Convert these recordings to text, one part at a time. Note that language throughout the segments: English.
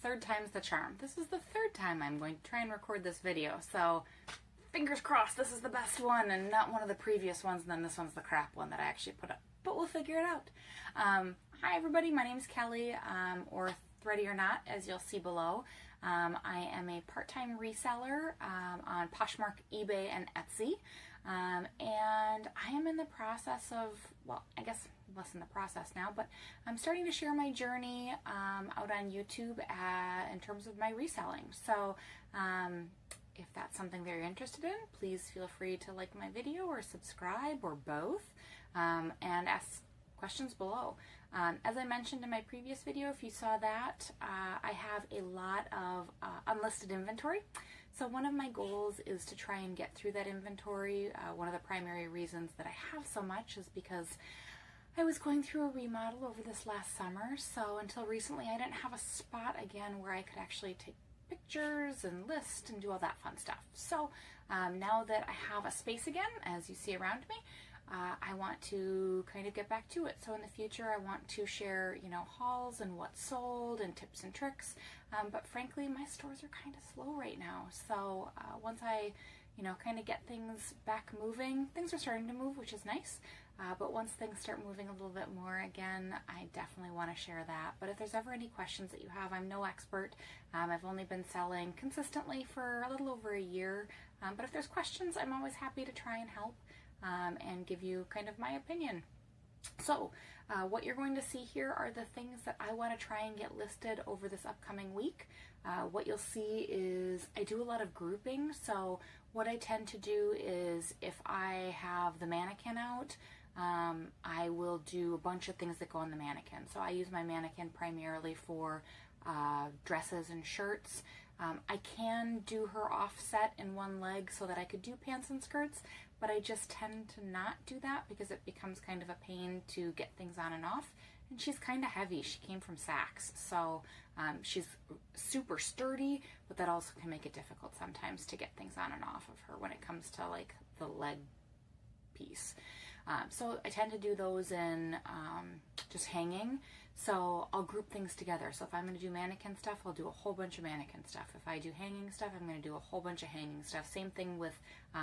Third time's the charm. This is the third time I'm going to try and record this video, so fingers crossed this is the best one and not one of the previous ones, and then this one's the crap one that I actually put up. But we'll figure it out. Hi everybody, my name's Kelly, or Thready or Not, as you'll see below. I am a part-time reseller on Poshmark, eBay, and Etsy. And I am in the process of, well, I guess less in the process now, but I'm starting to share my journey out on YouTube in terms of my reselling. So if that's something that you're interested in, please feel free to like my video or subscribe or both, and ask questions below. As I mentioned in my previous video, if you saw that, I have a lot of unlisted inventory. So one of my goals is to try and get through that inventory. One of the primary reasons that I have so much is because I was going through a remodel over this last summer. So until recently, I didn't have a spot again where I could actually take pictures and list and do all that fun stuff. So now that I have a space again, as you see around me, I want to kind of get back to it. So in the future, I want to share, hauls and what's sold and tips and tricks. But frankly, my stores are kind of slow right now. So once I, kind of get things back moving, things are starting to move, which is nice. But once things start moving a little bit more again, I definitely want to share that. But if there's ever any questions that you have, I'm no expert. I've only been selling consistently for a little over a year. But if there's questions, I'm always happy to try and help. And give you kind of my opinion. So what you're going to see here are the things that I want to try and get listed over this upcoming week. What you'll see is I do a lot of grouping. So what I tend to do is if I have the mannequin out, I will do a bunch of things that go on the mannequin. So I use my mannequin primarily for dresses and shirts. I can do her offset in one leg so that I could do pants and skirts, but I just tend to not do that because it becomes kind of a pain to get things on and off. And she's kind of heavy. She came from Saks, so she's super sturdy, but that also can make it difficult sometimes to get things on and off of her when it comes to like the leg piece. So I tend to do those in just hanging. So I'll group things together. So if I'm going to do mannequin stuff, I'll do a whole bunch of mannequin stuff. If I do hanging stuff, I'm going to do a whole bunch of hanging stuff. Same thing with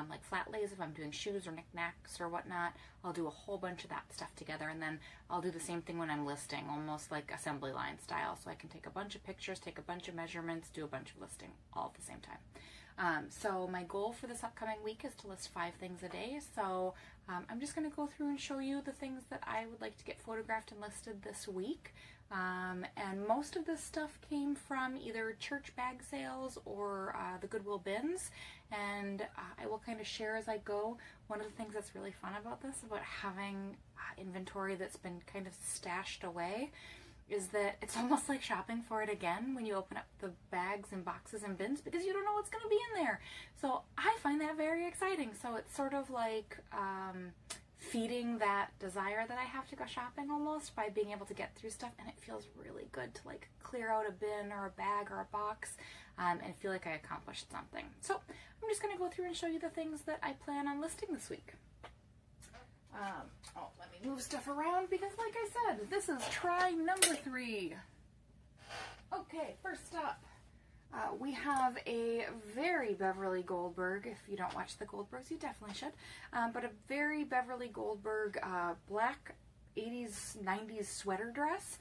like flat lays. If I'm doing shoes or knickknacks or whatnot, I'll do a whole bunch of that stuff together. And then I'll do the same thing when I'm listing, almost like assembly line style. So I can take a bunch of pictures, take a bunch of measurements, do a bunch of listing all at the same time. So my goal for this upcoming week is to list 5 things a day. So I'm just going to go through and show you the things that I would like to get photographed and listed this week. And most of this stuff came from either church bag sales or the Goodwill bins. And I will kind of share as I go. One of the things that's really fun about this, about having inventory that's been kind of stashed away, is that it's almost like shopping for it again when you open up the bags and boxes and bins because you don't know what's going to be in there. So I find that very exciting. So it's sort of like feeding that desire that I have to go shopping almost by being able to get through stuff, and it feels really good to like clear out a bin or a bag or a box and feel like I accomplished something. So I'm just going to go through and show you the things that I plan on listing this week. Let me move stuff around because like I said, this is try number 3. Okay, first up, we have a very Beverly Goldberg. If you don't watch the Goldbergs, you definitely should. But a very Beverly Goldberg black 80s, 90s sweater dress,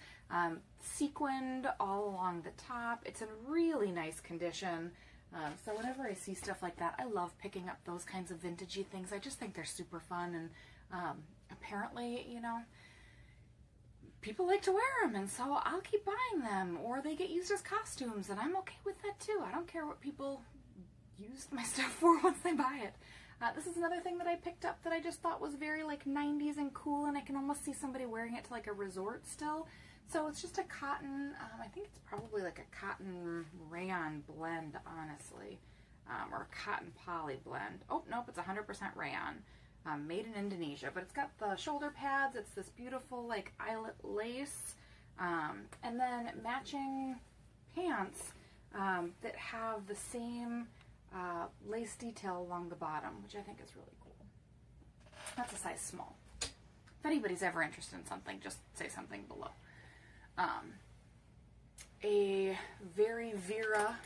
sequined all along the top. It's in really nice condition. So whenever I see stuff like that, I love picking up those kinds of vintagey things. I just think they're super fun, and apparently, people like to wear them, and so I'll keep buying them, or they get used as costumes, and I'm okay with that too. I don't care what people use my stuff for once they buy it. This is another thing that I picked up that I just thought was very like 90s and cool, and I can almost see somebody wearing it to like a resort still. So it's just a cotton, I think it's probably like a cotton rayon blend, honestly, or a cotton poly blend. Oh, nope, it's 100% rayon. Made in Indonesia, but it's got the shoulder pads. It's this beautiful like eyelet lace, and then matching pants that have the same lace detail along the bottom, which I think is really cool. That's a size small. If anybody's ever interested in something, just say something below. a very Vera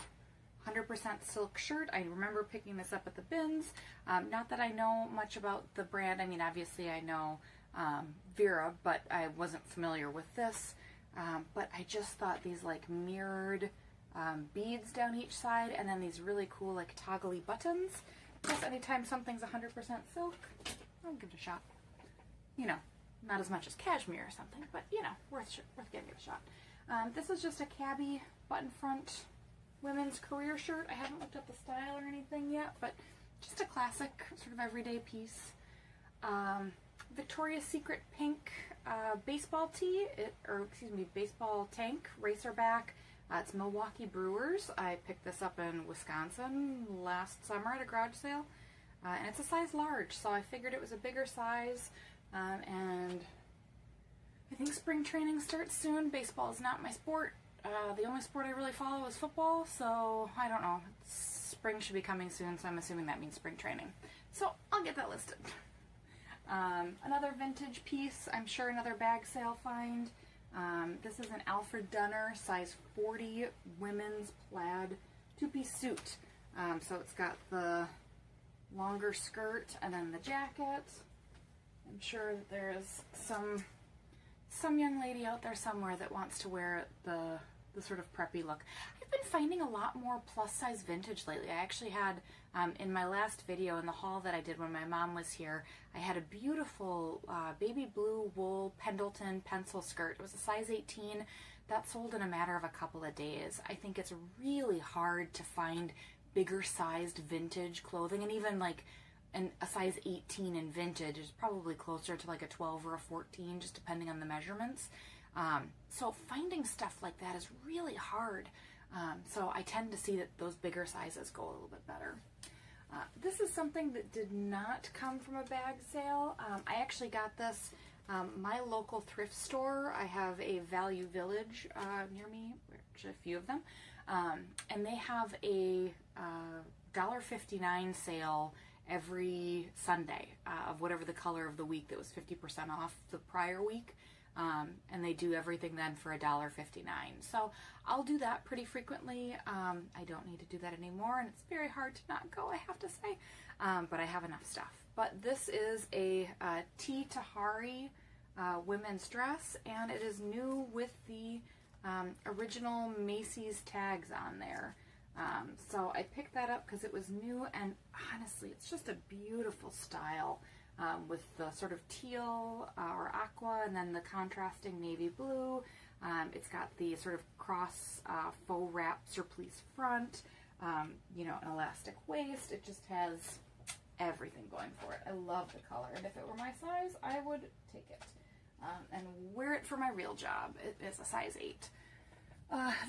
100% silk shirt. I remember picking this up at the bins. Not that I know much about the brand. I mean, obviously I know Vera, but I wasn't familiar with this. But I just thought these like mirrored beads down each side, and then these really cool like toggly buttons. Plus, anytime something's 100% silk, I'll give it a shot. You know, not as much as cashmere or something, but you know, worth giving it a shot. This is just a cabbie button front women's career shirt. I haven't looked up the style or anything yet, but just a classic sort of everyday piece. Victoria's Secret pink baseball tee, baseball tank, racerback. It's Milwaukee Brewers. I picked this up in Wisconsin last summer at a garage sale, and it's a size large, so I figured it was a bigger size, and I think spring training starts soon. Baseball is not my sport. The only sport I really follow is football, so I don't know. Spring should be coming soon, so I'm assuming that means spring training. So I'll get that listed. Another vintage piece, I'm sure another bag sale find. This is an Alfred Dunner size 40 women's plaid two-piece suit. So it's got the longer skirt and then the jacket. I'm sure that there is some young lady out there somewhere that wants to wear the sort of preppy look. I've been finding a lot more plus size vintage lately. I actually had, in my last video, in the haul that I did when my mom was here, I had a beautiful baby blue wool Pendleton pencil skirt. It was a size 18. That sold in a matter of a couple of days. I think it's really hard to find bigger sized vintage clothing, and even like a size 18 in vintage is probably closer to like a 12 or a 14, just depending on the measurements. So finding stuff like that is really hard. So I tend to see that those bigger sizes go a little bit better. This is something that did not come from a bag sale. I actually got this, my local thrift store. I have a Value Village near me, actually a few of them, and they have a $1.59 sale every Sunday of whatever the color of the week that was 50% off the prior week. And they do everything then for $1.59. So I'll do that pretty frequently. I don't need to do that anymore, and it's very hard to not go, I have to say. But I have enough stuff. But this is a T. Tahari women's dress, and it is new with the original Macy's tags on there. So I picked that up because it was new, and honestly, it's just a beautiful style. With the sort of teal or aqua, and then the contrasting navy blue. It's got the sort of cross faux wrap surplice front, you know, an elastic waist. It just has everything going for it. I love the color, and if it were my size, I would take it and wear it for my real job. It is a size 8.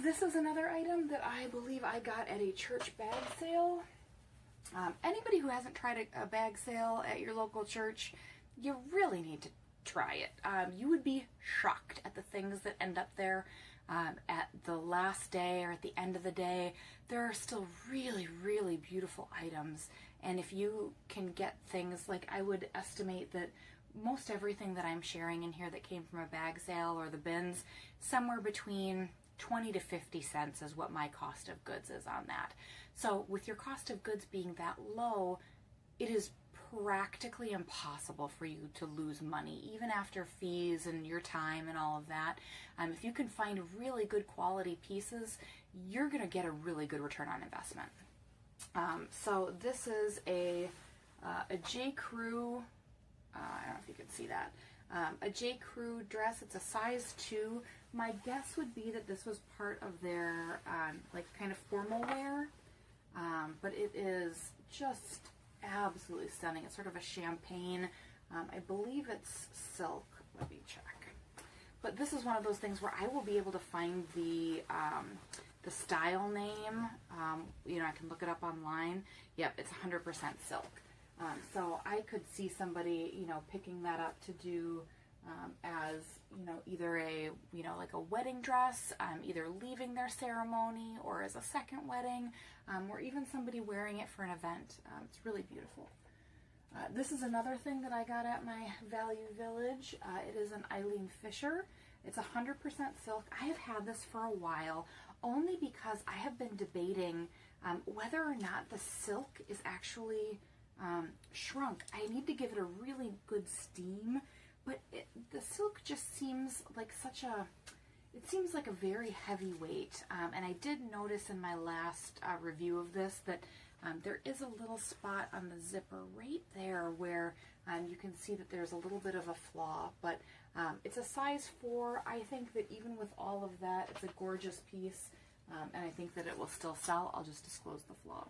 This is another item that I believe I got at a church bag sale. Anybody who hasn't tried a bag sale at your local church, you really need to try it. You would be shocked at the things that end up there at the last day or at the end of the day. There are still really, really beautiful items, and if you can get things, like I would estimate that most everything that I'm sharing in here that came from a bag sale or the bins, somewhere between 20 to 50 cents is what my cost of goods is on that. So with your cost of goods being that low, it is practically impossible for you to lose money, even after fees and your time and all of that. If you can find really good quality pieces, you're going to get a really good return on investment. So this is a J. Crew, I don't know if you can see that, a J. Crew dress. It's a size 2. My guess would be that this was part of their like kind of formal wear, but it is just absolutely stunning. It's sort of a champagne. I believe it's silk. Let me check. But this is one of those things where I will be able to find the style name. You know, I can look it up online. Yep, it's 100% silk. So I could see somebody, you know, picking that up to do as, you know, either a, you know, like a wedding dress, either leaving their ceremony or as a second wedding, or even somebody wearing it for an event. It's really beautiful. This is another thing that I got at my Value Village. It is an Eileen Fisher, It's 100% silk. I have had this for a while, only because I have been debating whether or not the silk is actually shrunk. I need to give it a really good steam, but the silk just seems like it seems like a very heavy weight. And I did notice in my last review of this that there is a little spot on the zipper right there where you can see that there's a little bit of a flaw, but it's a size 4. I think that even with all of that, it's a gorgeous piece, and I think that it will still sell. I'll just disclose the flaw.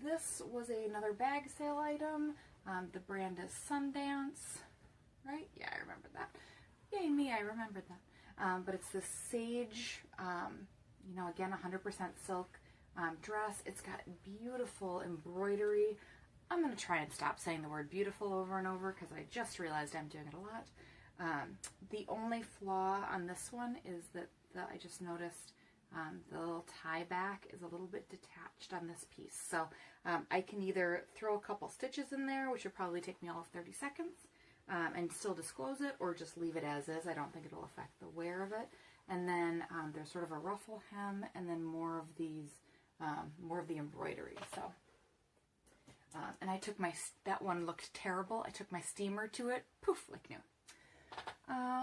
This was another bag sale item. The brand is Sundance, right? Yeah, I remember that. Yay me, I remembered that. But it's this sage, you know, again, 100% silk dress. It's got beautiful embroidery. I'm going to try and stop saying the word beautiful over and over because I just realized I'm doing it a lot. The only flaw on this one is that I just noticed the little tie back is a little bit detached on this piece. So I can either throw a couple stitches in there, which would probably take me all of 30 seconds, and still disclose it, or just leave it as is. I don't think it'll affect the wear of it. And then there's sort of a ruffle hem, and then more of the embroidery. So. And I took that one looked terrible. I took my steamer to it. Poof, like new.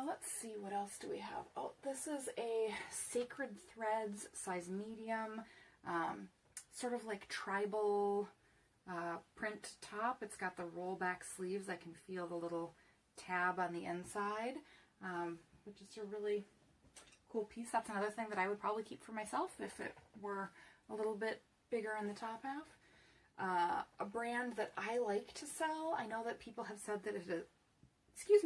Let's see, what else do we have? Oh, this is a Sacred Threads size medium, sort of like tribal print top. It's got the rollback sleeves. I can feel the little tab on the inside, which is a really cool piece. That's another thing that I would probably keep for myself if it were a little bit bigger in the top half. A brand that I like to sell. I know that people have said that it,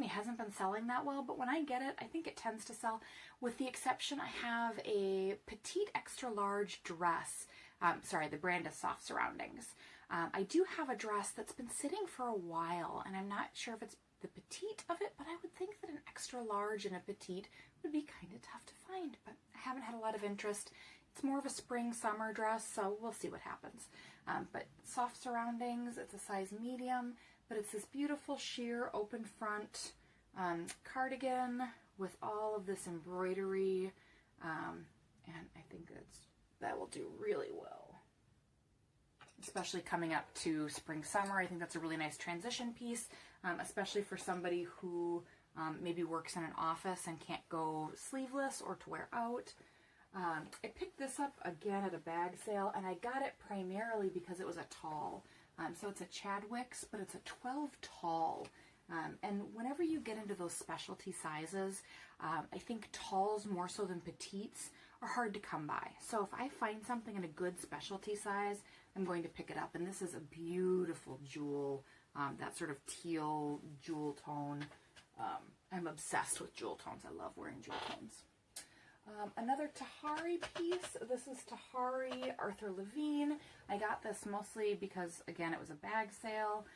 hasn't been selling that well, but when I get it, I think it tends to sell, with the exception I have a petite extra large dress. The brand is Soft Surroundings. I do have a dress that's been sitting for a while, and I'm not sure if it's the petite of it, but I would think that an extra large and a petite would be kind of tough to find, but I haven't had a lot of interest. It's more of a spring-summer dress, so we'll see what happens. But Soft Surroundings, it's a size medium, but it's this beautiful sheer open front cardigan with all of this embroidery, and I think that will do really well. Especially coming up to spring-summer, I think that's a really nice transition piece, especially for somebody who maybe works in an office and can't go sleeveless or to wear out. I picked this up again at a bag sale, and I got it primarily because it was a tall. So it's a Chadwick's, but it's a 12 tall. And whenever you get into those specialty sizes, I think talls more so than petites are hard to come by. So if I find something in a good specialty size, I'm going to pick it up. And this is a beautiful jewel, that sort of teal jewel tone. I'm obsessed with jewel tones. I love wearing jewel tones. Another Tahari piece. This is Tahari Arthur Levine. I got this mostly because, again, it was a bag sale.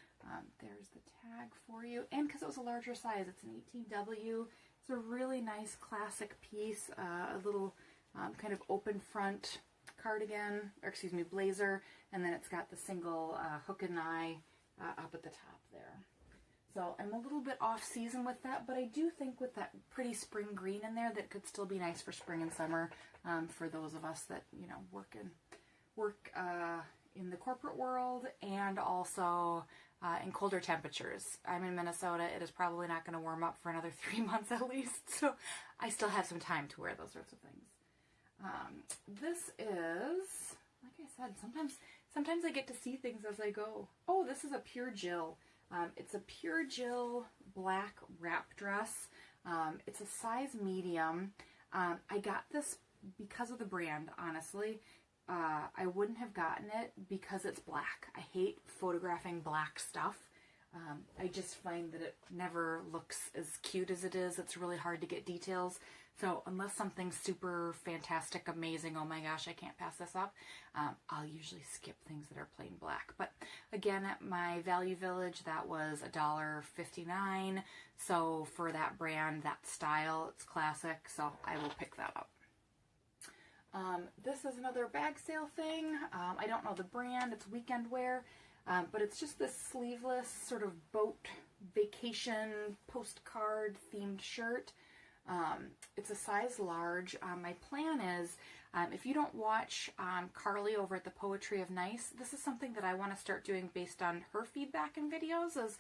There's the tag for you. And because it was a larger size. It's an 18W. It's a really nice classic piece. A little kind of open front cardigan, or excuse me, blazer. And then it's got the single hook and eye up at the top there. So I'm a little bit off season with that, but I do think with that pretty spring green in there, that could still be nice for spring and summer, for those of us that, you know, work in the corporate world, and also in colder temperatures. I'm in Minnesota. It is probably not going to warm up for another 3 months at least, so I still have some time to wear those sorts of things. This is, like I said, sometimes I get to see things as I go. Oh, this is a Pure Jill. It's a Pure Jill black wrap dress. It's a size medium. I got this because of the brand, honestly. I wouldn't have gotten it because it's black. I hate photographing black stuff. I just find that it never looks as cute as it is. It's really hard to get details. So unless something's super fantastic, amazing, oh my gosh, I can't pass this up, I'll usually skip things that are plain black. But again, at my Value Village, that was $1.59. So for that brand, that style, it's classic, so I will pick that up. This is another bag sale thing. I don't know the brand, it's weekend wear, but it's just this sleeveless sort of boat vacation postcard themed shirt. It's a size large. My plan is, if you don't watch Carly over at the Poetry of Nice, this is something that I want to start doing based on her feedback in videos, is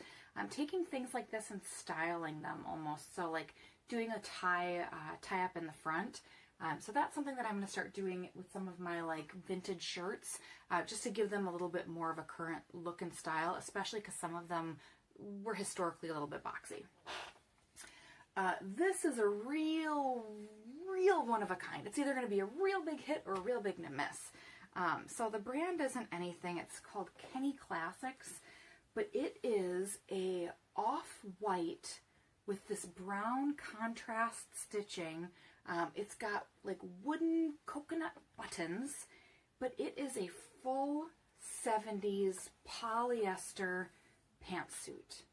taking things like this and styling them almost. So like doing a tie up in the front. So that's something that I'm going to start doing with some of my like vintage shirts, just to give them a little bit more of a current look and style, especially because some of them were historically a little bit boxy. This is a real one of a kind. It's either going to be a real big hit or a real big miss. So the brand isn't anything. It's called Kenny Classics, but it is a off-white with this brown contrast stitching. It's got like wooden coconut buttons, but it is a full 70s polyester pantsuit.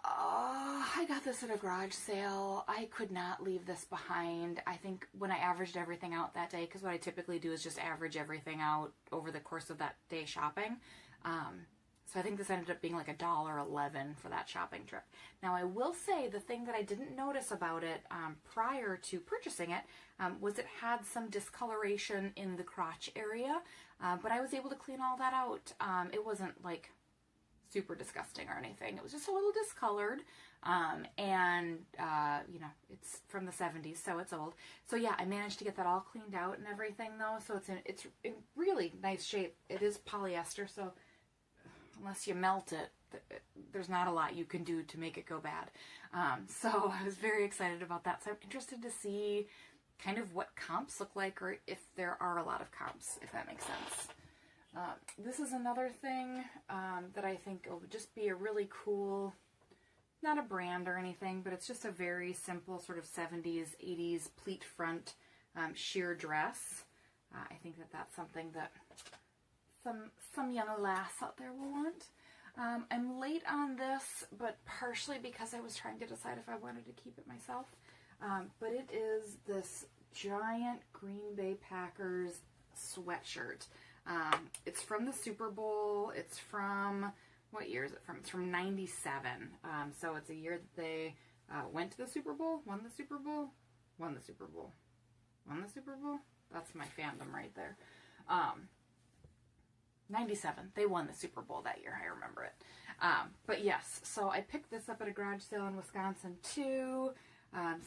I got this at a garage sale. I could not leave this behind. I think when I averaged everything out that day, because what I typically do is just average everything out over the course of that day shopping. So I think this ended up being like $1.11 for that shopping trip. Now I will say the thing that I didn't notice about it prior to purchasing it was it had some discoloration in the crotch area, but I was able to clean all that out. It wasn't like super disgusting or anything. It was just a little discolored, and you know, it's from the 70s, so it's old. So yeah, I managed to get that all cleaned out and everything though, so it's in really nice shape. It is polyester, so unless you melt it, there's not a lot you can do to make it go bad. So I was very excited about that. So I'm interested to see kind of what comps look like, or if there are a lot of comps, if that makes sense. This is another thing that I think will just be a really cool, not a brand or anything, but it's just a very simple sort of 70s, 80s pleat front sheer dress. I think that that's something that some young lass out there will want. I'm late on this, but partially because I was trying to decide if I wanted to keep it myself. But it is this giant Green Bay Packers sweatshirt. It's from the Super Bowl. It's from, what year is it from? It's from '97. So it's a year that they went to the Super Bowl, won the Super Bowl, won the Super Bowl, won the Super Bowl. That's my fandom right there. 97. They won the Super Bowl that year. I remember it. But yes, so I picked this up at a garage sale in Wisconsin too.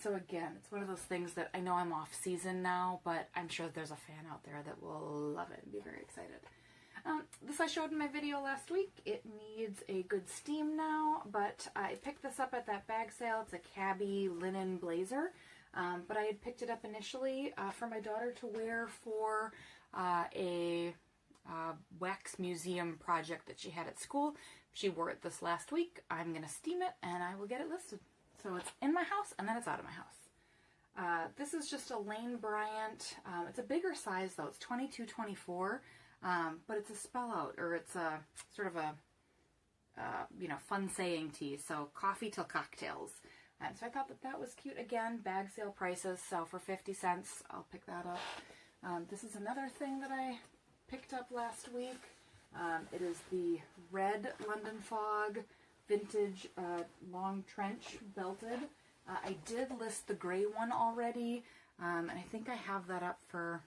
So again, it's one of those things that I know I'm off season now, but I'm sure there's a fan out there that will love it and be very excited. This I showed in my video last week. It needs a good steam now, but I picked this up at that bag sale. It's a cabbie linen blazer, but I had picked it up initially for my daughter to wear for a wax museum project that she had at school. She wore it this last week. I'm going to steam it and I will get it listed. So it's in my house and then it's out of my house. This is just a Lane Bryant. It's a bigger size though. It's 22-24, but it's a spell out, or it's a sort of a you know, fun saying tee. So coffee till cocktails. So I thought that that was cute. Again, bag sale prices. So for 50 cents, I'll pick that up. This is another thing that I picked up last week. It is the red London Fog vintage long trench belted. I did list the gray one already, and I think I have that up for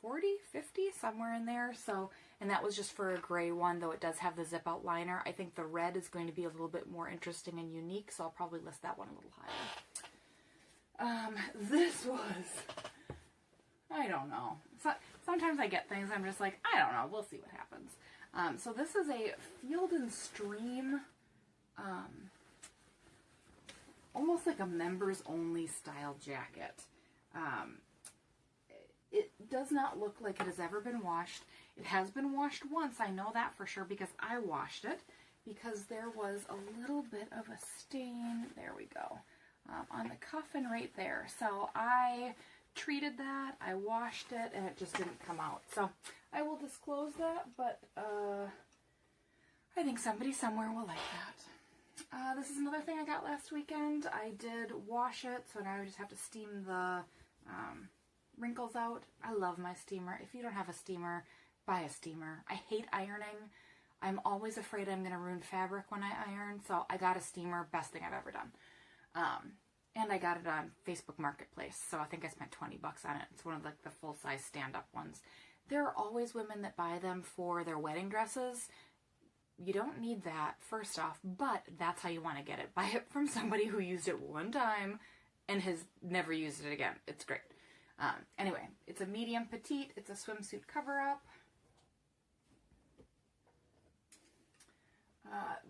40, 50, somewhere in there. So, and that was just for a gray one, though it does have the zip out liner. I think the red is going to be a little bit more interesting and unique, so I'll probably list that one a little higher. This was, I don't know. So, sometimes I get things, I'm just like, I don't know, we'll see what happens. So this is a Field and Stream, almost like a members only style jacket. It does not look like it has ever been washed. It has been washed once, I know that for sure because I washed it, because there was a little bit of a stain, there we go, on the cuff and right there. So I treated that, I washed it, and it just didn't come out. So I will disclose that, but I think somebody somewhere will like that. This is another thing I got last weekend. I did wash it, so now I just have to steam the wrinkles out. I love my steamer. If you don't have a steamer, buy a steamer. I hate ironing. I'm always afraid I'm going to ruin fabric when I iron, so I got a steamer. Best thing I've ever done. And I got it on Facebook Marketplace, so I think I spent 20 bucks on it. It's one of like the full-size stand-up ones. There are always women that buy them for their wedding dresses. You don't need that, first off, but that's how you want to get it. Buy it from somebody who used it one time and has never used it again. It's great. Anyway, it's a medium petite. It's a swimsuit cover-up.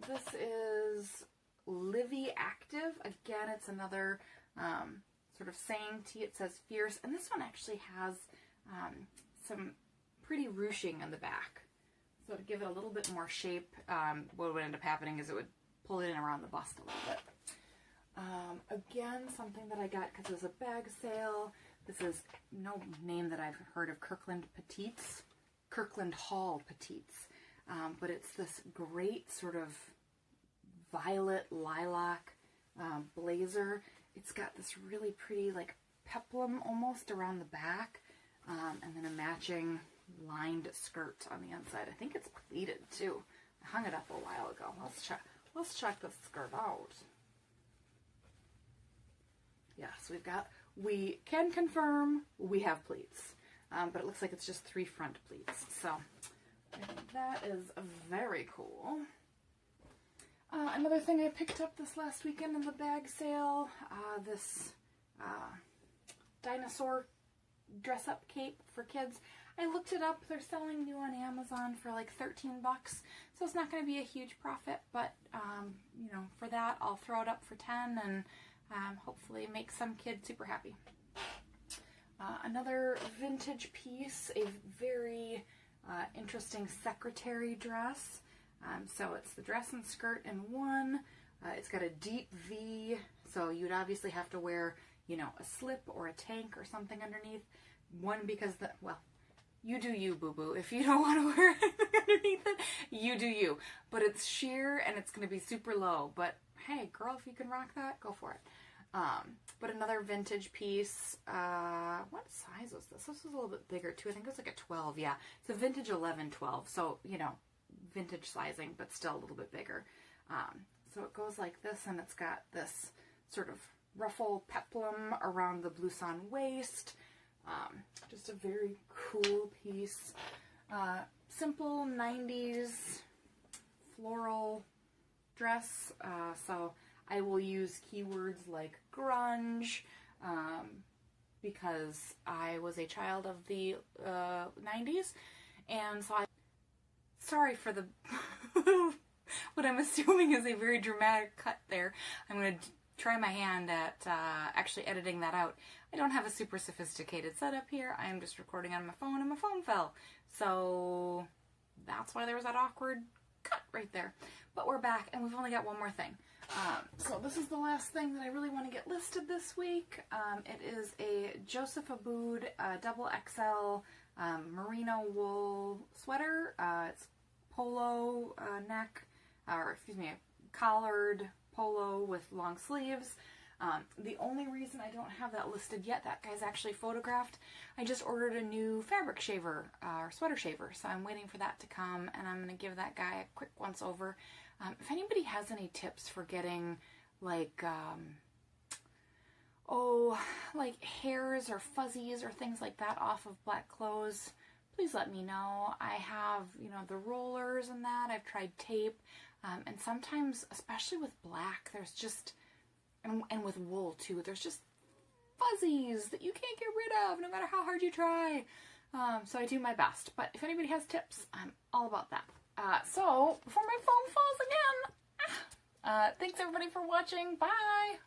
This is Livy Active. Again, it's another sort of saying tee. It says fierce, and this one actually has some pretty ruching in the back. So to give it a little bit more shape, what would end up happening is it would pull it in around the bust a little bit. Again, something that I got because it was a bag sale. This is no name that I've heard of, Kirkland Petites, Kirkland Hall Petites. But it's this great sort of violet lilac blazer. It's got this really pretty like peplum almost around the back, and then a matching lined skirt on the inside. I think it's pleated too. I hung it up a while ago. Let's check this skirt out. Yes, we can confirm we have pleats, but it looks like it's just 3 front pleats. So that is very cool. Another thing I picked up this last weekend in the bag sale, this dinosaur dress-up cape for kids. I looked it up. They're selling new on Amazon for like 13 bucks, so it's not going to be a huge profit, but you know, for that I'll throw it up for 10 and hopefully make some kid super happy. Another vintage piece, a very interesting secretary dress. So it's the dress and skirt in one. It's got a deep V, so you'd obviously have to wear, you know, a slip or a tank or something underneath. One, because well, you do you, boo-boo. If you don't want to wear anything underneath it, you do you. But it's sheer and it's going to be super low. But hey, girl, if you can rock that, go for it. But another vintage piece. What size was this? This was a little bit bigger too. I think it was like a 12. Yeah, it's a vintage 11-12. So, you know, vintage sizing, but still a little bit bigger. So it goes like this, and it's got this sort of ruffle peplum around the blouson waist. Just a very cool piece. Simple 90s floral dress. So I will use keywords like grunge, because I was a child of the 90s, and so sorry for the what I'm assuming is a very dramatic cut there. I'm going to try my hand at actually editing that out. I don't have a super sophisticated setup here. I am just recording on my phone, and my phone fell. So that's why there was that awkward cut right there. But we're back, and we've only got one more thing. So this is the last thing that I really want to get listed this week. It is a Joseph Abboud double XL merino wool sweater. It's polo neck, or excuse me, a collared polo with long sleeves. The only reason I don't have that listed yet, that guy's actually photographed. I just ordered a new fabric shaver, or sweater shaver, so I'm waiting for that to come, and I'm going to give that guy a quick once over. If anybody has any tips for getting, like, like hairs or fuzzies or things like that off of black clothes, please let me know. I have, you know, the rollers and that. I've tried tape, and sometimes, especially with black, there's just, and with wool too, there's just fuzzies that you can't get rid of no matter how hard you try. So I do my best, but if anybody has tips, I'm all about that. So before my phone falls again, thanks everybody for watching. Bye!